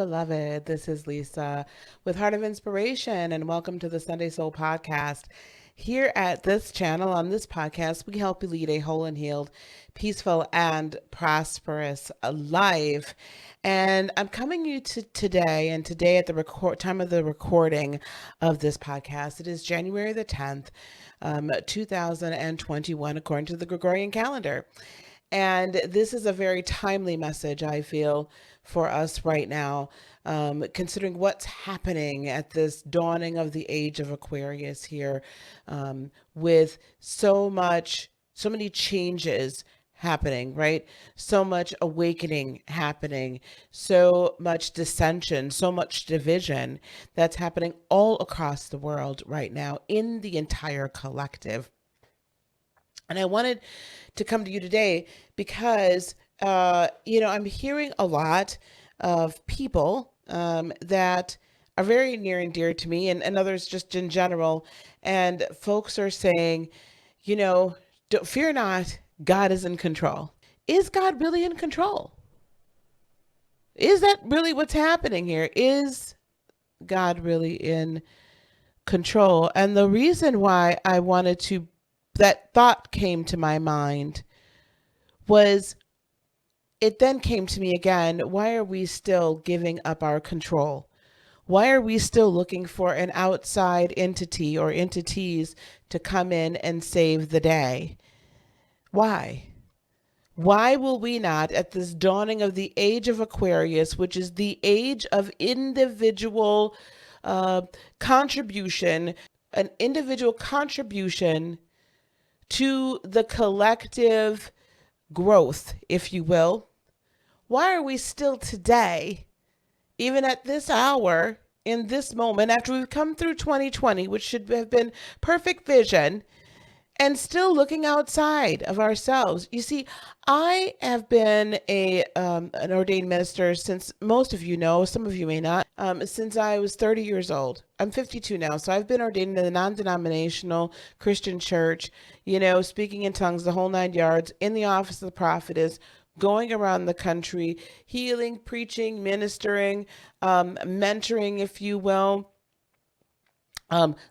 beloved. This is Lisa with Heart of Inspiration, and welcome to the Sunday Soul Podcast. Here at this channel, on this podcast, we help you lead a whole and healed, peaceful, and prosperous life. And I'm coming you to today, and today at the time of the recording of this podcast, it is January the 10th, 2021, according to the Gregorian calendar. And this is a very timely message, I feel, for us right now, considering what's happening at this dawning of the age of Aquarius here, with so many changes happening, right? So much awakening happening, so much dissension, so much division that's happening all across the world right now in the entire collective. And I wanted to come to you today because, I'm hearing a lot of people that are very near and dear to me and others just in general. And folks are saying, don't fear not, God is in control. Is God really in control? Is that really what's happening here? Is God really in control? And the reason why that thought came to my mind was it then came to me again. Why are we still giving up our control? Why are we still looking for an outside entity or entities to come in and save the day? Why? Why will we not, at this dawning of the age of Aquarius, which is the age of individual contribution, an individual contribution to the collective growth, if you will, why are we still today, even at this hour, in this moment, after we've come through 2020, which should have been perfect vision, and still looking outside of ourselves? You see, I have been an ordained minister since, most of you know, some of you may not, since I was 30 years old. I'm 52 now, so I've been ordained in the non-denominational Christian church, speaking in tongues, the whole 9 yards, in the office of the prophetess, going around the country, healing, preaching, ministering, mentoring, if you will,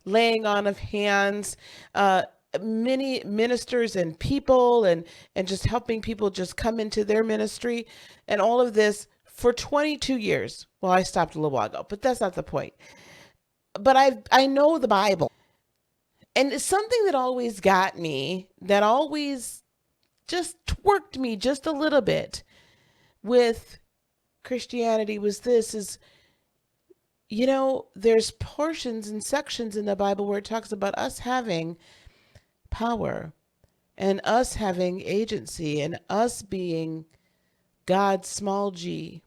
laying on of hands, many ministers and people and just helping people just come into their ministry, and all of this for 22 years. Well, I stopped a little while ago, but that's not the point. But I know the Bible, and it's something that always got me, that always just worked me just a little bit with Christianity there's portions and sections in the Bible where it talks about us having power and us having agency and us being God's small g.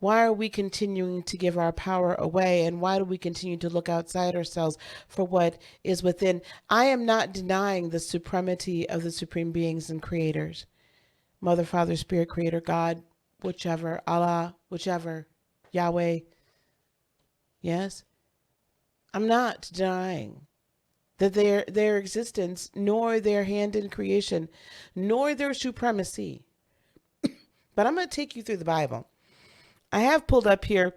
Why are we continuing to give our power away, and why do we continue to look outside ourselves for what is within? I am not denying the supremacy of the supreme beings and creators, Mother, Father, Spirit, Creator, God, whichever, Allah, whichever, Yahweh. Yes, I'm not denying that their existence, nor their hand in creation, nor their supremacy. But I'm going to take you through the Bible. I have pulled up here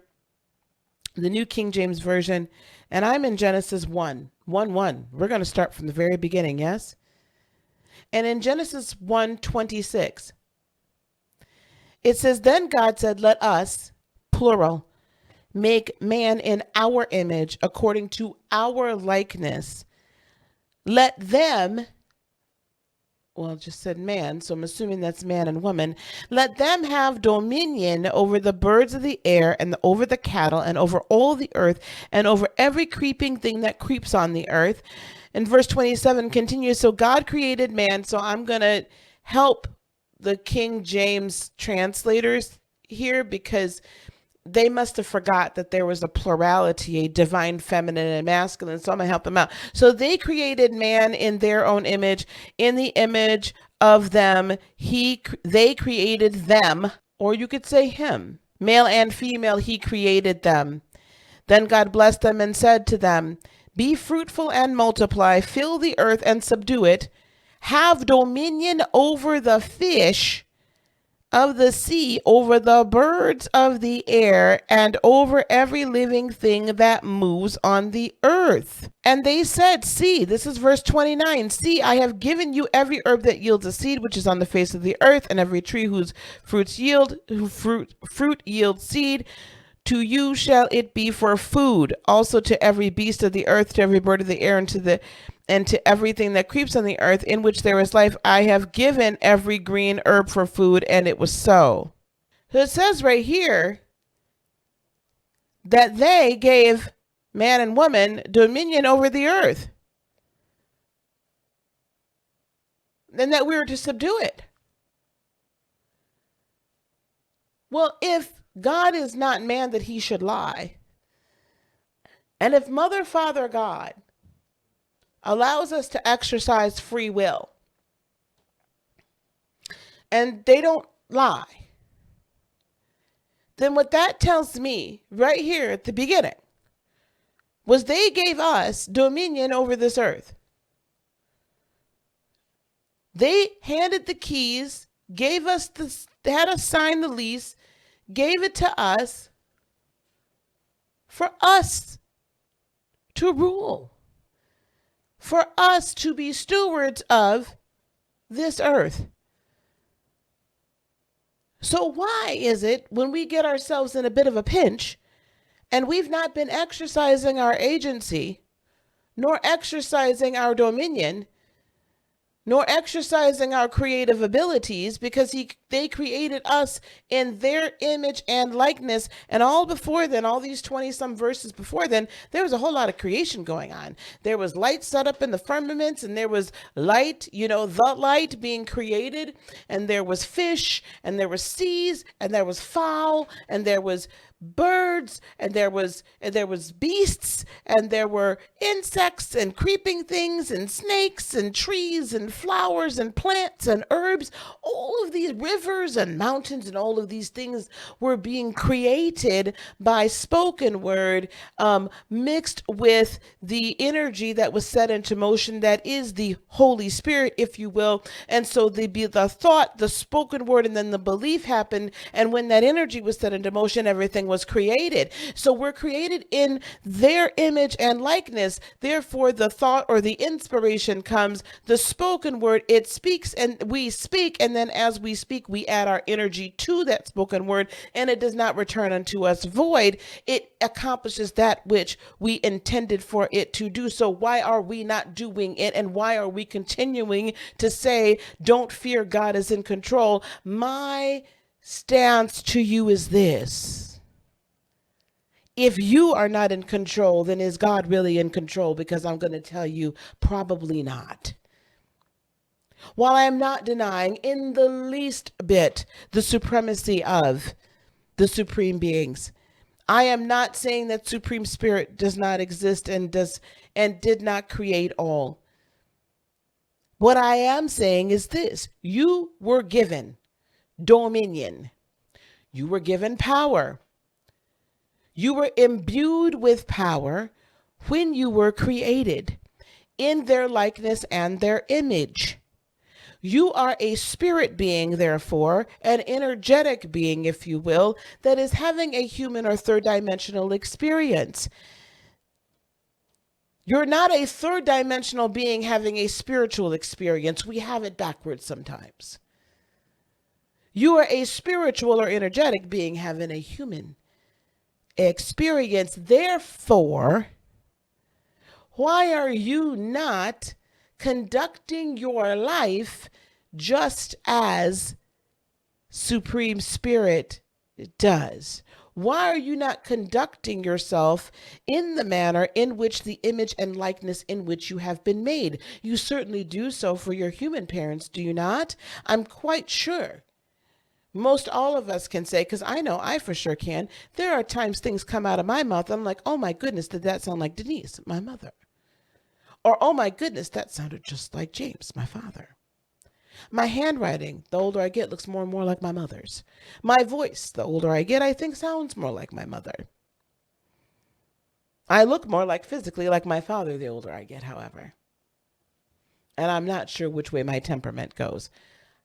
the New King James Version, and I'm in Genesis 1:1. We're going to start from the very beginning, yes? And in Genesis 1:26, it says, "Then God said, let us," plural, "make man in our image, according to our likeness. Let them," well, it just said man, so I'm assuming that's man and woman, "let them have dominion over the birds of the air and over the cattle and over all the earth and over every creeping thing that creeps on the earth." And verse 27 continues, "So God created man." So I'm going to help the King James translators here, because they must have forgot that there was a plurality, a divine feminine and masculine. So I'm going to help them out. "So they created man in their own image. In the image of them, they created them," or you could say him. "Male and female, he created them. Then God blessed them and said to them, be fruitful and multiply, fill the earth and subdue it. Have dominion over the fish of the sea, over the birds of the air, and over every living thing that moves on the earth. And they said, see, this is verse 29, see, I have given you every herb that yields a seed, which is on the face of the earth, and every tree whose fruit yields seed. To you shall it be for food, also to every beast of the earth, to every bird of the air, and to everything that creeps on the earth, in which there is life. I have given every green herb for food, and it was so. So it says right here that they gave man and woman dominion over the earth, and that we were to subdue it. Well, if God is not man that he should lie, and if Mother, Father, God allows us to exercise free will, and they don't lie, then what that tells me right here at the beginning was they gave us dominion over this earth. They handed the keys, gave us had us sign the lease, gave it to us for us to rule, for us to be stewards of this earth. So why is it when we get ourselves in a bit of a pinch and we've not been exercising our agency, nor exercising our dominion, nor exercising our creative abilities, because they created us in their image and likeness. And all before then, all these 20 some verses before then, there was a whole lot of creation going on. There was light set up in the firmaments, and there was light, the light being created, and there was fish, and there was seas, and there was fowl, and there was birds, and there was beasts, and there were insects and creeping things and snakes and trees and flowers and plants and herbs. All of these rivers and mountains and all of these things were being created by spoken word, mixed with the energy that was set into motion, that is the Holy Spirit, if you will. And so the thought, the spoken word, and then the belief happened, and when that energy was set into motion, everything was created. So we're created in their image and likeness. Therefore, the thought or the inspiration comes, the spoken word, it speaks, and we speak, and then as we speak, we add our energy to that spoken word, and it does not return unto us void. It accomplishes that which we intended for it to do. So why are we not doing it? And why are we continuing to say, don't fear, God is in control? My stance to you is this: if you are not in control, then is God really in control? Because I'm going to tell you, probably not. While I am not denying in the least bit the supremacy of the supreme beings, I am not saying that Supreme Spirit does not exist and did not create all. What I am saying is this: you were given dominion. You were given power. You were imbued with power when you were created in their likeness and their image. You are a spirit being, therefore, an energetic being, if you will, that is having a human or third dimensional experience. You're not a third dimensional being having a spiritual experience. We have it backwards sometimes. You are a spiritual or energetic being having a human experience. Therefore, why are you not conducting your life just as Supreme Spirit does? Why are you not conducting yourself in the manner in which the image and likeness in which you have been made? You certainly do so for your human parents, do you not? I'm quite sure. Most all of us can say, because I know I for sure can, there are times things come out of my mouth, I'm like, oh my goodness, did that sound like Denise, my mother? Or, oh my goodness, that sounded just like James, my father. My handwriting, the older I get, looks more and more like my mother's. My voice, the older I get, I think sounds more like my mother. I look more physically like my father the older I get, however. And I'm not sure which way my temperament goes.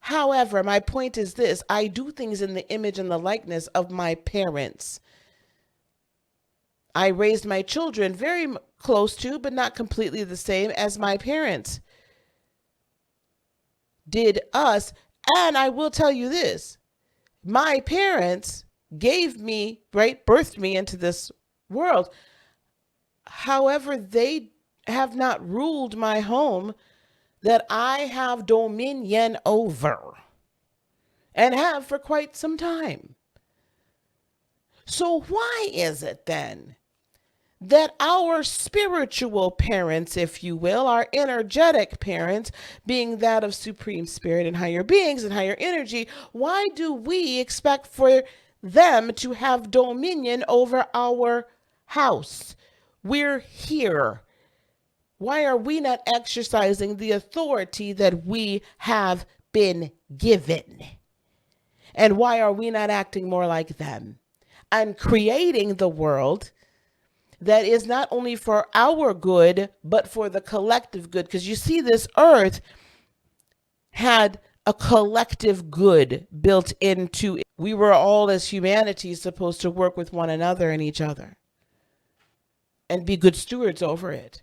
However, my point is this: I do things in the image and the likeness of my parents. I raised my children very close to, but not completely the same as my parents did us. And I will tell you this: my parents gave me, right, birthed me into this world. However, they have not ruled my home that I have dominion over and have for quite some time. So why is it then that our spiritual parents, if you will, our energetic parents, being that of supreme spirit and higher beings and higher energy, why do we expect for them to have dominion over our house? We're here. Why are we not exercising the authority that we have been given? And why are we not acting more like them and creating the world that is not only for our good, but for the collective good? Because you see, this earth had a collective good built into it. We were all, as humanity, supposed to work with one another and each other and be good stewards over it.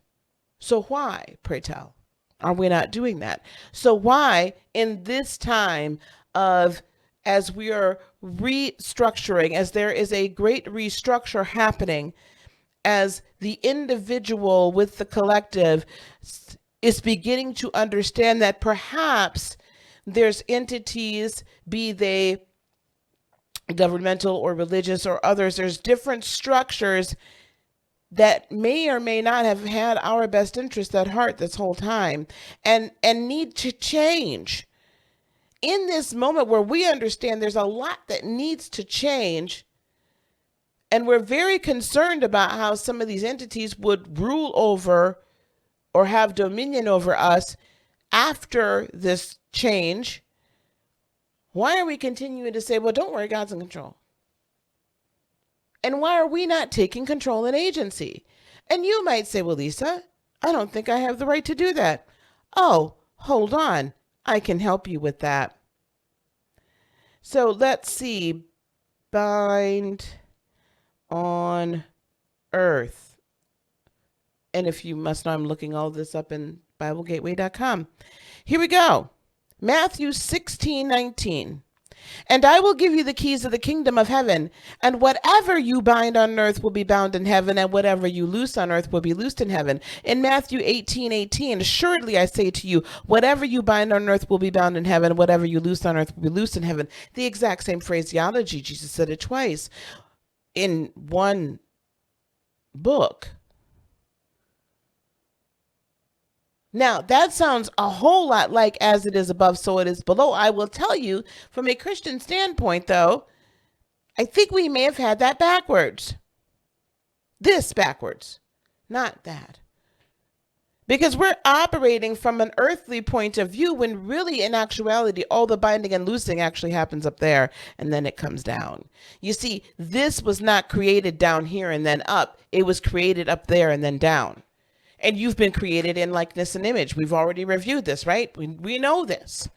So why, pray tell, are we not doing that? So why, in this time of, as we are restructuring, as there is a great restructure happening, as the individual with the collective is beginning to understand that perhaps there's entities, be they governmental or religious or others, there's different structures that may or may not have had our best interest at heart this whole time, and need to change. In this moment where we understand there's a lot that needs to change, and we're very concerned about how some of these entities would rule over or have dominion over us after this change, why are we continuing to say, well, don't worry, God's in control? And why are we not taking control and agency? And you might say, well, Lisa, I don't think I have the right to do that. Oh, hold on. I can help you with that. So let's see. Bind on earth. And if you must know, I'm looking all this up in BibleGateway.com. Here we go. Matthew 16:19. And I will give you the keys of the kingdom of heaven, and whatever you bind on earth will be bound in heaven, and whatever you loose on earth will be loosed in heaven. In Matthew 18:18, assuredly I say to you, whatever you bind on earth will be bound in heaven, and whatever you loose on earth will be loosed in heaven. The exact same phraseology. Jesus said it twice in one book. Now, that sounds a whole lot like as it is above, so it is below. I will tell you, from a Christian standpoint, though, I think we may have had that backwards. This backwards, not that. Because we're operating from an earthly point of view when really, in actuality, all the binding and loosing actually happens up there, and then it comes down. You see, this was not created down here and then up. It was created up there and then down. And you've been created in likeness and image. We've already reviewed this, right? We know this.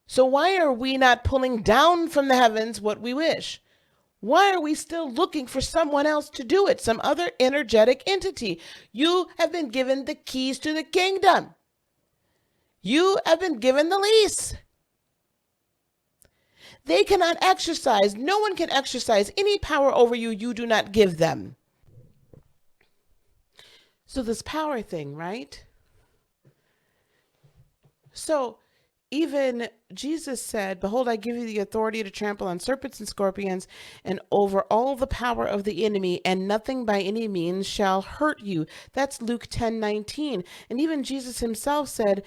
So why are we not pulling down from the heavens what we wish? Why are we still looking for someone else to do it? Some other energetic entity. You have been given the keys to the kingdom. You have been given the lease. They cannot exercise. No one can exercise any power over you you do not give them. So this power thing, right? So even Jesus said, behold, I give you the authority to trample on serpents and scorpions and over all the power of the enemy, and nothing by any means shall hurt you. That's Luke 10:19. And even Jesus himself said,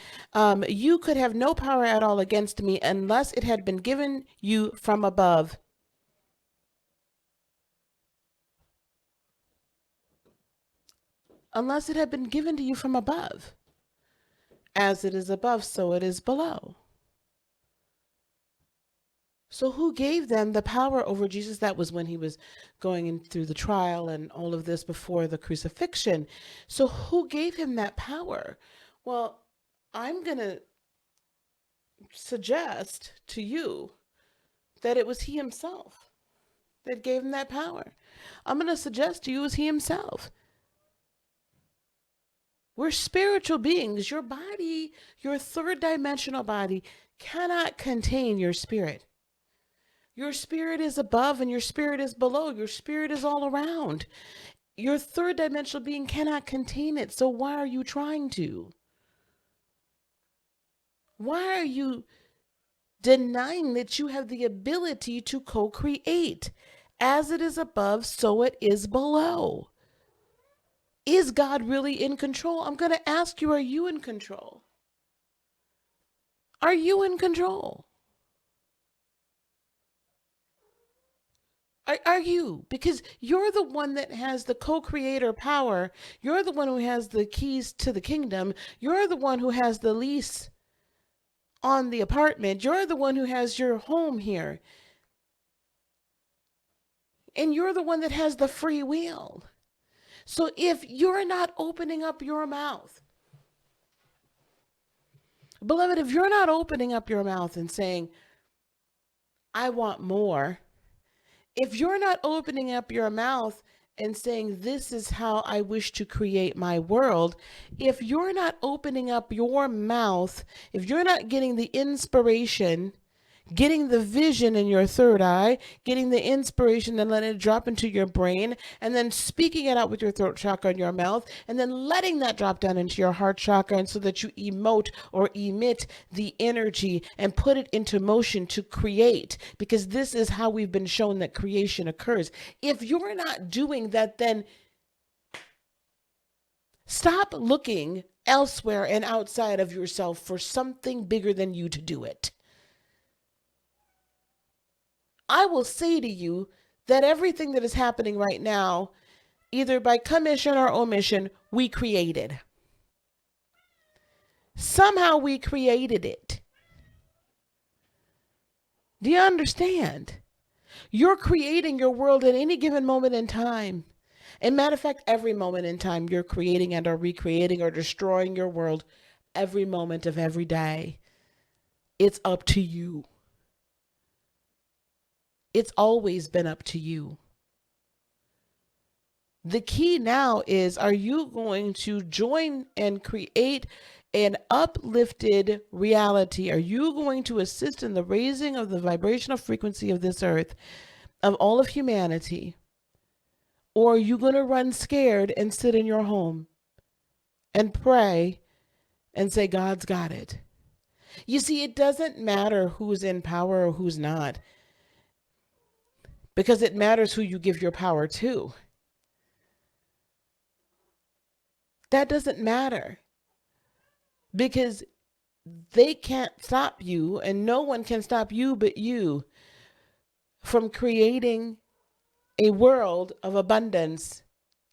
you could have no power at all against me unless it had been given you from above. Unless it had been given to you from above. As it is above, so it is below. So who gave them the power over Jesus? That was when he was going in through the trial and all of this before the crucifixion. So who gave him that power? Well, I'm going to suggest to you that it was he himself that gave him that power. I'm going to suggest to you it was he himself. We're spiritual beings. Your body, your third dimensional body, cannot contain your spirit. Your spirit is above and your spirit is below. Your spirit is all around. Your third dimensional being cannot contain it. So why are you trying to? Why are you denying that you have the ability to co-create? As it is above, so it is below. Is God really in control? I'm going to ask you, are you in control? Are you in control? Are you? Because you're the one that has the co-creator power. You're the one who has the keys to the kingdom. You're the one who has the lease on the apartment. You're the one who has your home here. And you're the one that has the free will. So if you're not opening up your mouth, beloved, if you're not opening up your mouth and saying, I want more, if you're not opening up your mouth and saying, this is how I wish to create my world, if you're not opening up your mouth, if you're not getting the inspiration, getting the vision in your third eye, getting the inspiration and letting it drop into your brain, and then speaking it out with your throat chakra in your mouth, and then letting that drop down into your heart chakra, and so that you emote or emit the energy and put it into motion to create, because this is how we've been shown that creation occurs. If you're not doing that, then stop looking elsewhere and outside of yourself for something bigger than you to do it. I will say to you that everything that is happening right now, either by commission or omission, we created. Somehow we created it. Do you understand? You're creating your world at any given moment in time. And matter of fact, every moment in time, you're creating and or recreating or destroying your world every moment of every day. It's up to you. It's always been up to you. The key now is, are you going to join and create an uplifted reality? Are you going to assist in the raising of the vibrational frequency of this earth, of all of humanity? Or are you going to run scared and sit in your home and pray and say, God's got it? You see, it doesn't matter who's in power or who's not, because it matters who you give your power to. That doesn't matter, because they can't stop you, and no one can stop you but you from creating a world of abundance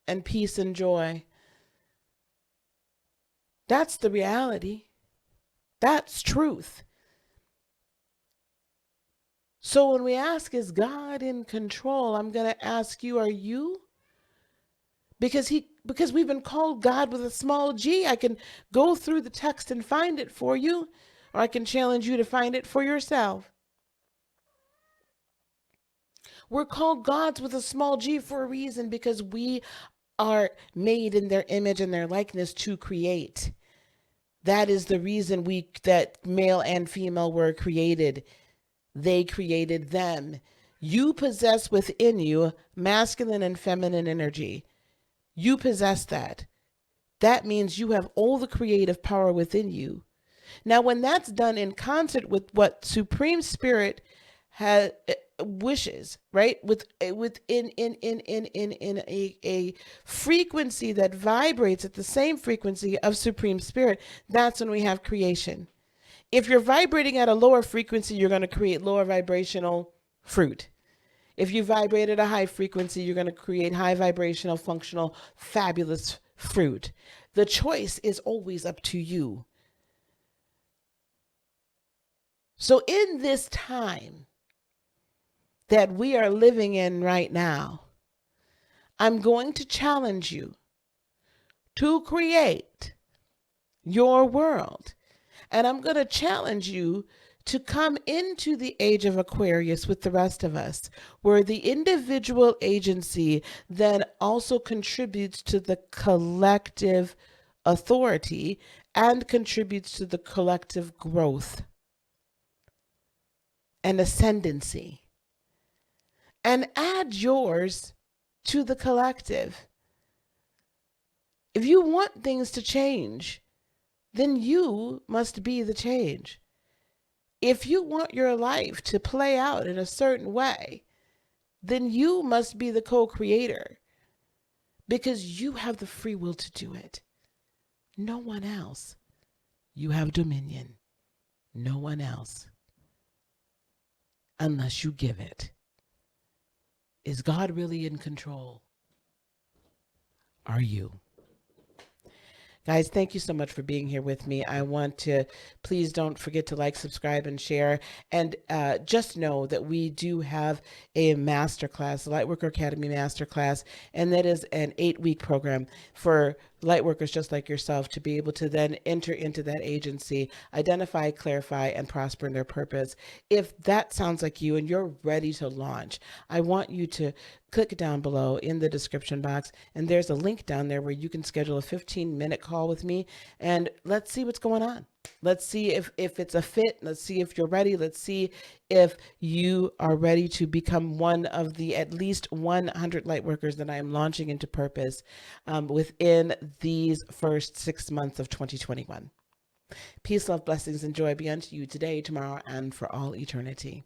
and peace and joy. That's the reality. That's truth. So when we ask, is God in control? I'm going to ask you, are you? Because we've been called God with a small g. I can go through the text and find it for you, or I can challenge you to find it for yourself. We're called gods with a small g for a reason, because we are made in their image and their likeness to create. That is the reason that male and female were created. They created them. You possess within you masculine and feminine energy. You possess that. That means you have all the creative power within you. Now, when that's done in concert with what Supreme Spirit wishes, right? Within a frequency that vibrates at the same frequency of Supreme Spirit, that's when we have creation. If you're vibrating at a lower frequency, you're going to create lower vibrational fruit. If you vibrate at a high frequency, you're going to create high vibrational, functional, fabulous fruit. The choice is always up to you. So in this time that we are living in right now, I'm going to challenge you to create your world. And I'm going to challenge you to come into the age of Aquarius with the rest of us, where the individual agency then also contributes to the collective authority and contributes to the collective growth and ascendancy. And add yours to the collective. If you want things to change, then you must be the change. If you want your life to play out in a certain way, then you must be the co-creator, because you have the free will to do it. No one else. You have dominion. No one else. Unless you give it. Is God really in control? Are you? Guys, thank you so much for being here with me. I want to, please don't forget to like, subscribe, and share. And just know that we do have a masterclass, the Lightworker Academy Masterclass, and that is an 8-week program for lightworkers just like yourself to be able to then enter into that agency, identify, clarify, and prosper in their purpose. If that sounds like you and you're ready to launch, I want you to click down below in the description box, and there's a link down there where you can schedule a 15-minute call with me, and let's see what's going on. Let's see if it's a fit. Let's see if you're ready. Let's see if you are ready to become one of the at least 100 light workers that I am launching into purpose within these first 6 months of 2021. Peace, love, blessings, and joy be unto you today, tomorrow, and for all eternity.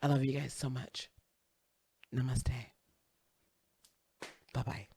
I love you guys so much. Namaste. Bye-bye.